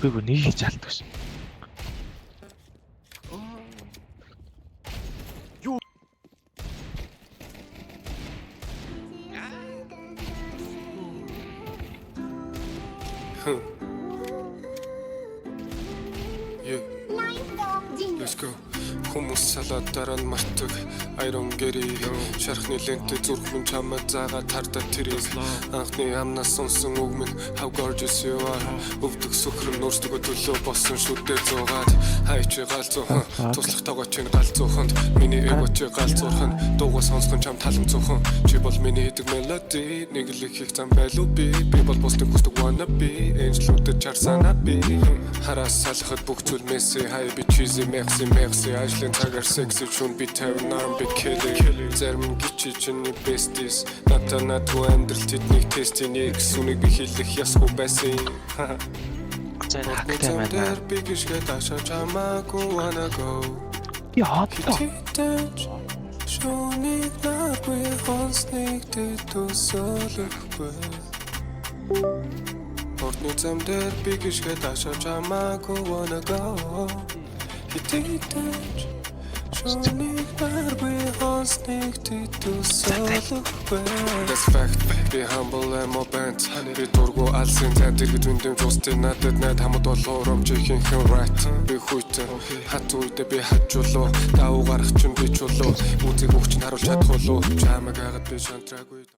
би бүр нэг хийж алддаг ш. Yeah. Let's go. Хүмүүс салаатаар нь мартаг Iron Gary шархны лентэ зүрхэн чамаа заагаад тардаа тэрийг анхны амнаас сонсон үг минь how gorgeous you are өвдөг сөхрөн нөрсдөгөө төлөө болсон шүдээ зуугаад хайч галзуухан туслах тоогоо чинь галзууханд миний эго чи галзуурхан дуугаа сонсхон чам талан зуухан чи бол миний хэдэг мелоди нэг л их зам байлуу би бол бусдын хүсдэг wanna be энжлүүдэд чарсана би хараас салахад бүх зүйл месси хай би cheesy merci ажлын цагаар секси чүн би тавин наран би кэлээ зарим гिचи чиний besties натана ту амьдрал тэднийг тестиний гэсүнийг би хэлэх ясгүй байсан Зэнхтэй би гიშгэ ташаа чамаагүй wanna go яадлаа. шоник нагүй хонсныг төсөөлөхгүй Орны зам дээр би гიშгэ ташаа чамаагүй wanna go шоник нагүй хонсныг төсөөлөхгүй That's fact би humble and more bent би дургу алсын цаад иргэд үндэн жустын надад найд хамт болоо ромжихийн right би хүйтэн хат үедээ би хажуулуу давуу гарах чинь би чулуу үзэг өгч нь харуулж чадах болоо чамаг агаад би шантраагүй